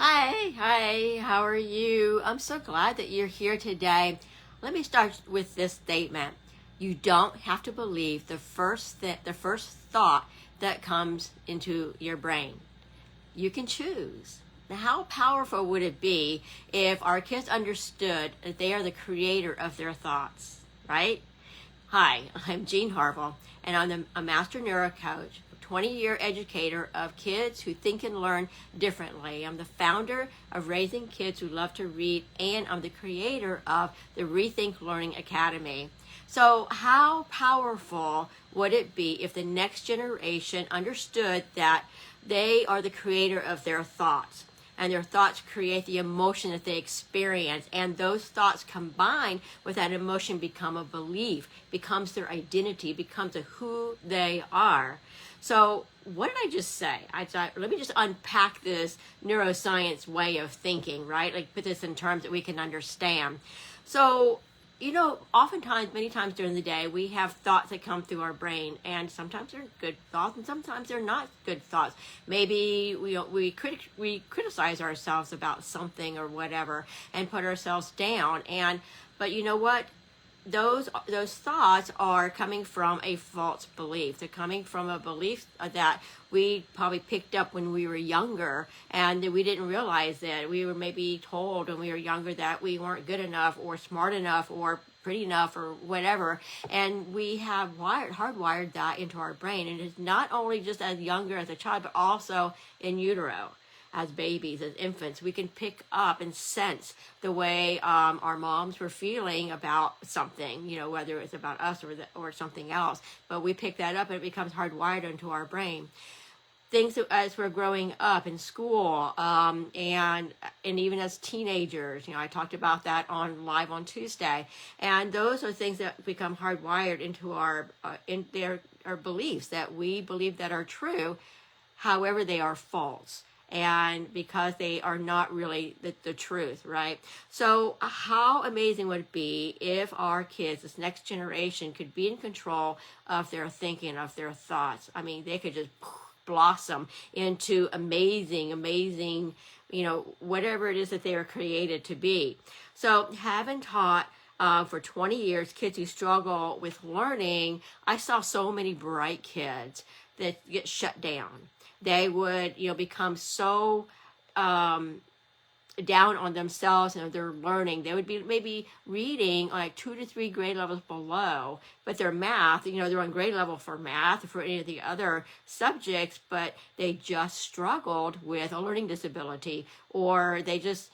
Hi, how are you? I'm so glad that you're here today. Let me start with this statement. You don't have to believe the first thought that comes into your brain. You can choose. Now, how powerful would it be if our kids understood that they are the creator of their thoughts, right? Hi, I'm Jean Harville, and I'm a master neurocoach, 20-year educator of kids who think and learn differently. I'm the founder of Raising Kids Who Love to Read, and I'm the creator of the Rethink Learning Academy. So how powerful would it be if the next generation understood that they are the creator of their thoughts? And their thoughts create the emotion that they experience, and those thoughts combined with that emotion become a belief, becomes their identity, becomes a who they are. So what did I just say? I thought, let me just unpack this neuroscience way of thinking, right? Like put this in terms that we can understand. So oftentimes, many times during the day, we have thoughts that come through our brain, and sometimes they're good thoughts, and sometimes they're not good thoughts. Maybe we criticize ourselves about something or whatever, and put ourselves down. But you know what? Those thoughts are coming from a false belief. They're coming from a belief that we probably picked up when we were younger, and we didn't realize that. We were maybe told when we were younger that we weren't good enough or smart enough or pretty enough or whatever, and we have hardwired that into our brain. And it's not only just as younger as a child, but also in utero. As babies, as infants, we can pick up and sense the way our moms were feeling about something, whether it's about us or something else. But we pick that up and it becomes hardwired into our brain. Things as we're growing up in school and even as teenagers, I talked about that on live on Tuesday, and those are things that become hardwired into our beliefs that we believe that are true, however they are false. And because they are not really the truth, right? So how amazing would it be if our kids, this next generation, could be in control of their thinking, of their thoughts? I mean, they could just blossom into amazing, whatever it is that they are created to be. So having taught for 20 years kids who struggle with learning, I saw so many bright kids that get shut down. They would, become so down on themselves and their learning. They would be maybe reading like 2 to 3 grade levels below, but their math, they're on grade level for math or for any of the other subjects, but they just struggled with a learning disability, or they just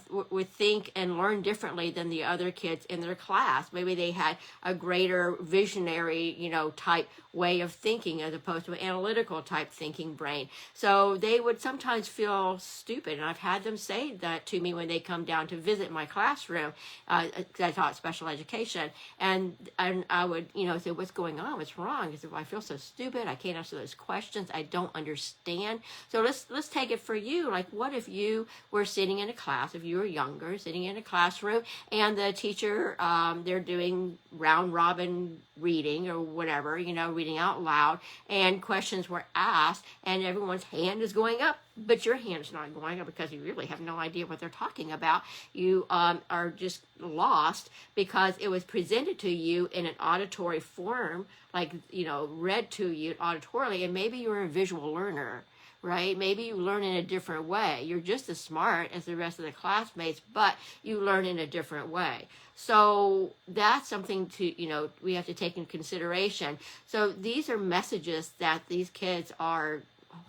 would think and learn differently than the other kids in their class. Maybe they had a greater visionary, type way of thinking as opposed to an analytical type thinking brain. So they would sometimes feel stupid, and I've had them say that to me when they come down to visit my classroom, because I taught special education, and I would, say, what's going on? What's wrong? I said, I feel so stupid. I can't answer those questions. I don't understand. So let's take it for you. Like, what if you were sitting in a class, if you were younger, sitting in a classroom, and the teacher, they're doing round robin reading or whatever, reading out loud, and questions were asked, and everyone's hand is going up, but your hand is not going up because you really have no idea what they're talking about. You are just lost because it was presented to you in an auditory form, like, read to you auditorily, and maybe you're a visual learner, right? Maybe you learn in a different way. You're just as smart as the rest of the classmates, but you learn in a different way. So that's something to, we have to take into consideration. So these are messages that these kids are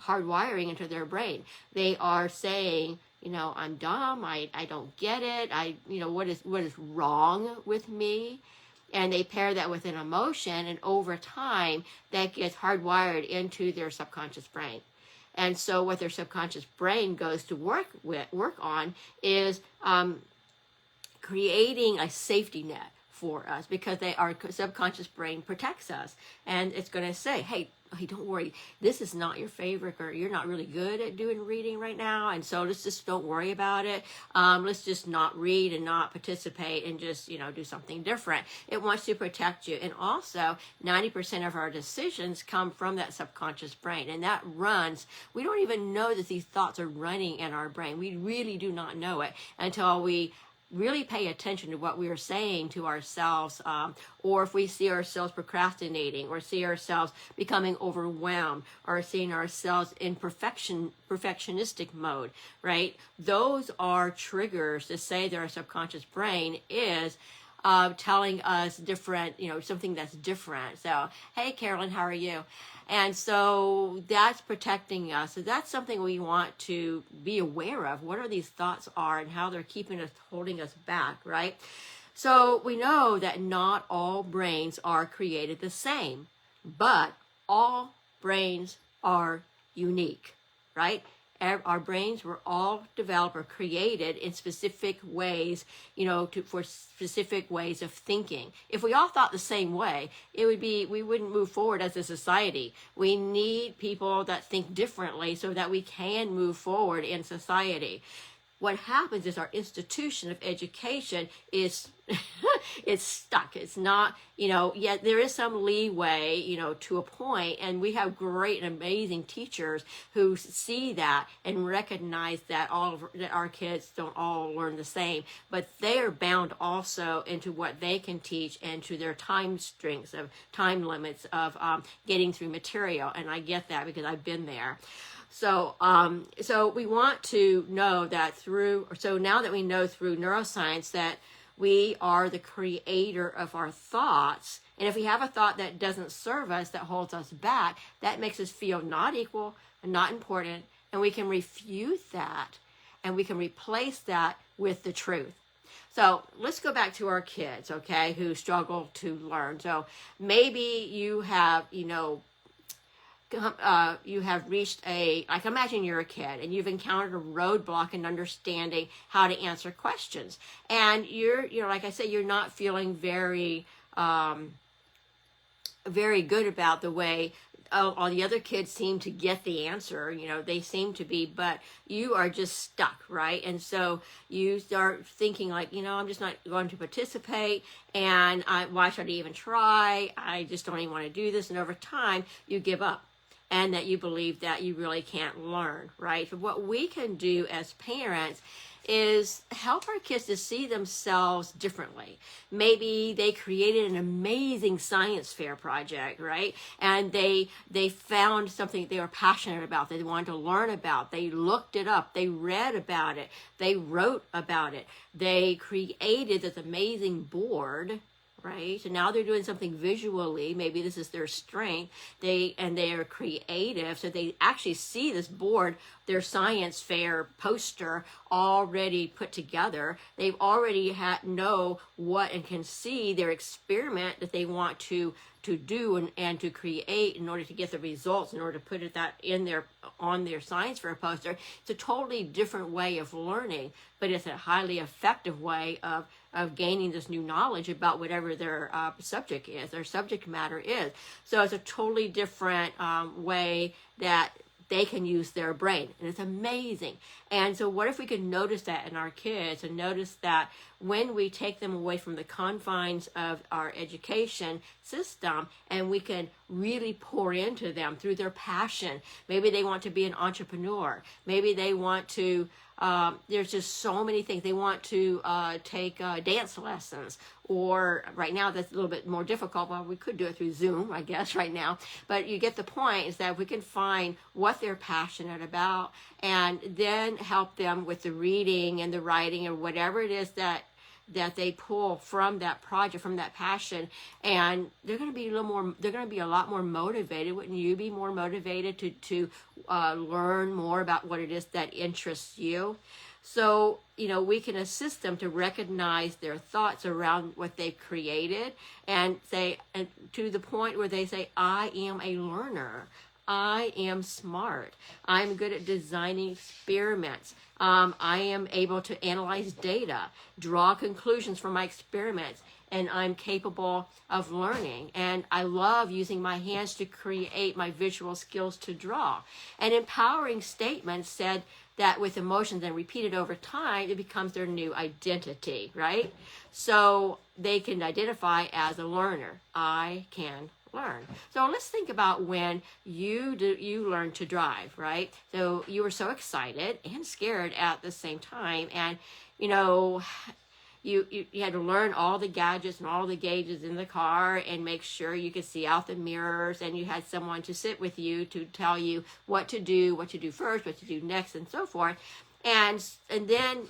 hardwiring into their brain. They are saying, I'm dumb, I don't get it, what is wrong with me? And they pair that with an emotion, and over time, that gets hardwired into their subconscious brain. And so what their subconscious brain goes to work on is creating a safety net for us, because our subconscious brain protects us, and it's going to say, hey, don't worry, this is not your favorite, or you're not really good at doing reading right now, and so let's just don't worry about it. Let's just not read and not participate and just, do something different. It wants to protect you. And also 90% of our decisions come from that subconscious brain, and that runs, we don't even know that these thoughts are running in our brain. We really do not know it until we really pay attention to what we are saying to ourselves, or if we see ourselves procrastinating, or see ourselves becoming overwhelmed, or seeing ourselves in perfectionistic mode, right? Those are triggers to say that our subconscious brain is telling us different, something that's different. So, hey, Carolyn, how are you? And so that's protecting us. So that's something we want to be aware of. What are these thoughts are and how they're keeping us, holding us back, right? So we know that not all brains are created the same, but all brains are unique, right? Our brains were all developed or created in specific ways, for specific ways of thinking. If we all thought the same way, we wouldn't move forward as a society. We need people that think differently so that we can move forward in society. What happens is our institution of education is it's stuck. It's not, yet there is some leeway, to a point, and we have great and amazing teachers who see that and recognize that that our kids don't all learn the same, but they are bound also into what they can teach and to their time strengths of time limits of getting through material. And I get that because I've been there. So we want to know that now that we know through neuroscience that we are the creator of our thoughts, and if we have a thought that doesn't serve us, that holds us back, that makes us feel not equal and not important, and we can refute that, and we can replace that with the truth. So let's go back to our kids, okay, who struggle to learn. So maybe you have, you have reached imagine you're a kid and you've encountered a roadblock in understanding how to answer questions. And you're like I say, you're not feeling very good about the way all the other kids seem to get the answer, they seem to be, but you are just stuck, right? And so you start thinking like, I'm just not going to participate, and why should I even try? I just don't even want to do this. And over time, you give up, and that you believe that you really can't learn, right? So what we can do as parents is help our kids to see themselves differently. Maybe they created an amazing science fair project, right? And they found something they were passionate about, they wanted to learn about. They looked it up, they read about it, they wrote about it, they created this amazing board, right? So now they're doing something visually. Maybe this is their strength. They are creative. So they actually see this board, their science fair poster already put together. They've already know what and can see their experiment that they want to do and to create in order to get the results, in order to put that on their science fair poster. It's a totally different way of learning, but it's a highly effective way of gaining this new knowledge about whatever their subject is, their subject matter is. So it's a totally different way that they can use their brain, and it's amazing. And so what if we could notice that in our kids, and notice that when we take them away from the confines of our education system, and we can really pour into them through their passion. Maybe they want to be an entrepreneur. Maybe they want to there's just so many things. They want to take dance lessons, or right now that's a little bit more difficult. Well, we could do it through Zoom, I guess, right now. But you get the point, is that we can find what they're passionate about and then help them with the reading and the writing or whatever it is that they pull from that project, from that passion, and they're going to be a lot more motivated. Wouldn't you be more motivated to learn more about what it is that interests you? So, we can assist them to recognize their thoughts around what they've created, and say, and to the point where they say, I am a learner. I am smart. I'm good at designing experiments. I am able to analyze data, draw conclusions from my experiments, and I'm capable of learning, and I love using my hands to create my visual skills to draw. And empowering statements said that with emotions and repeated over time, it becomes their new identity, right? So they can identify as a learner. I can learn. So let's think about when you learned to drive, right? So you were so excited and scared at the same time, and you know, you had to learn all the gadgets and all the gauges in the car and make sure you could see out the mirrors, and you had someone to sit with you to tell you what to do first, what to do next, and so forth. And then,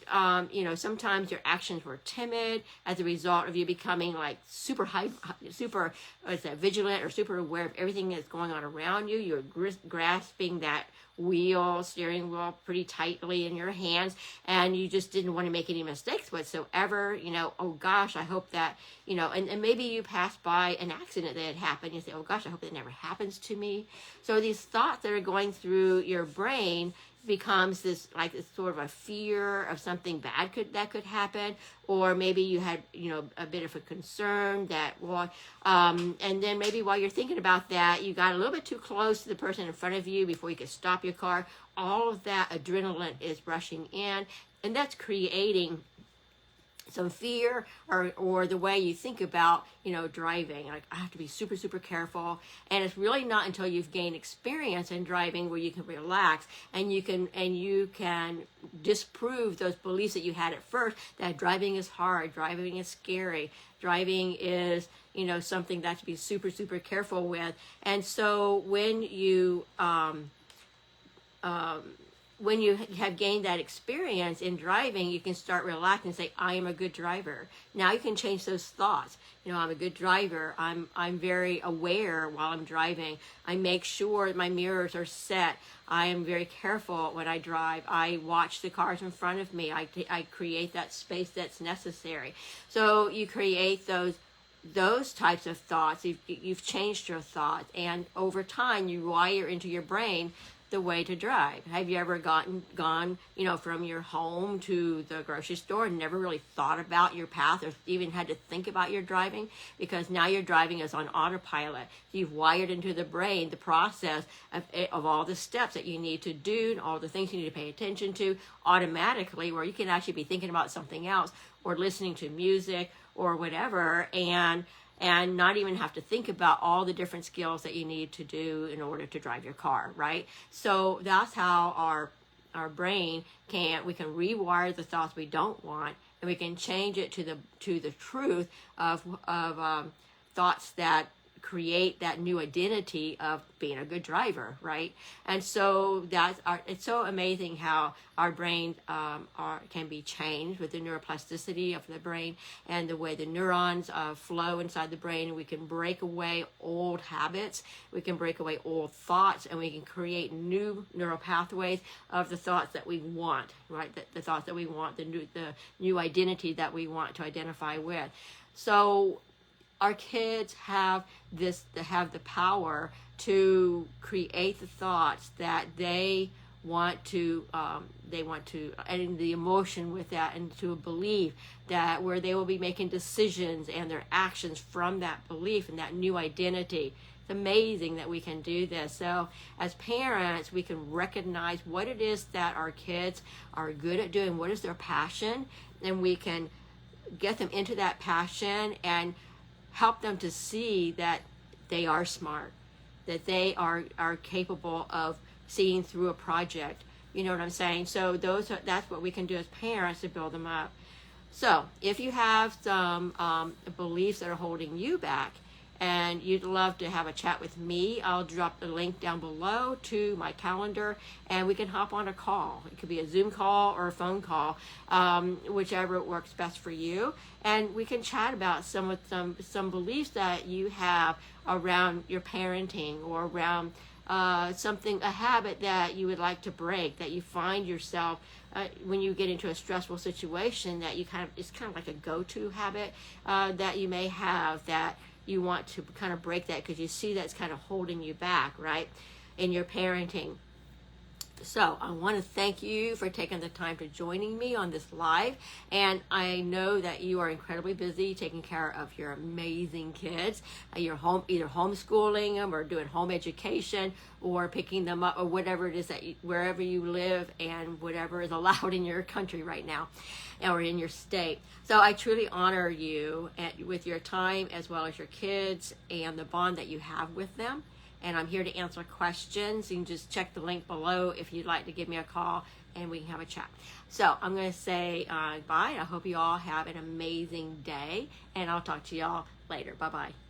sometimes your actions were timid as a result of you becoming like super vigilant or super aware of everything that's going on around you. You're grasping that steering wheel pretty tightly in your hands, and you just didn't want to make any mistakes whatsoever. Oh gosh, I hope that, and maybe you passed by an accident that had happened. You say, oh gosh, I hope that never happens to me. So these thoughts that are going through your brain becomes this sort of a fear of something bad that could happen, or maybe you had a bit of a concern that and then maybe while you're thinking about that, you got a little bit too close to the person in front of you before you could stop your car. All of that adrenaline is rushing in, and that's creating some fear or the way you think about driving. Like, I have to be super, super careful. And it's really not until you've gained experience in driving where you can relax and you can disprove those beliefs that you had at first, that driving is hard, driving is scary, driving is something that to be super, super careful with. And so when you have gained that experience in driving, you can start relaxing and say, I am a good driver. Now you can change those thoughts. I'm a good driver. I'm very aware while I'm driving. I make sure my mirrors are set. I am very careful when I drive. I watch the cars in front of me. I create that space that's necessary. So you create those types of thoughts. You've changed your thoughts, and over time you wire into your brain the way to drive. Have you ever gone from your home to the grocery store and never really thought about your path or even had to think about your driving? Because now your driving is on autopilot. You've wired into the brain the process of all the steps that you need to do and all the things you need to pay attention to automatically, where you can actually be thinking about something else or listening to music or whatever, and not even have to think about all the different skills that you need to do in order to drive your car, right? So that's how our brain we can rewire the thoughts we don't want, and we can change it to the truth of thoughts that create that new identity of being a good driver, right? And so it's so amazing how our brain can be changed with the neuroplasticity of the brain and the way the neurons flow inside the brain. And we can break away old habits, we can break away old thoughts, and we can create new neural pathways of the thoughts that we want, right? The thoughts that we want, the new identity that we want to identify with. So our kids have the power to create the thoughts that they want to, and the emotion with that, and to a belief that where they will be making decisions and their actions from that belief and that new identity. It's amazing that we can do this. So as parents, we can recognize what it is that our kids are good at doing, what is their passion, and we can get them into that passion and help them to see that they are smart, that they are capable of seeing through a project. You know what I'm saying? So that's what we can do as parents to build them up. So if you have some beliefs that are holding you back and you'd love to have a chat with me, I'll drop the link down below to my calendar, and we can hop on a call. It could be a Zoom call or a phone call, whichever works best for you. And we can chat about some beliefs that you have around your parenting, or around a habit that you would like to break, that you find yourself when you get into a stressful situation, that it's kind of like a go-to habit that you may have, that you want to kind of break that because you see that's kind of holding you back, right, in your parenting. So I want to thank you for taking the time to joining me on this live. And I know that you are incredibly busy taking care of your amazing kids. You're home, either homeschooling them or doing home education or picking them up or whatever it is that wherever you live and whatever is allowed in your country right now or in your state. So I truly honor you with your time as well as your kids and the bond that you have with them. And I'm here to answer questions. You can just check the link below if you'd like to give me a call and we can have a chat. So I'm going to say bye. I hope you all have an amazing day, and I'll talk to y'all later. Bye-bye.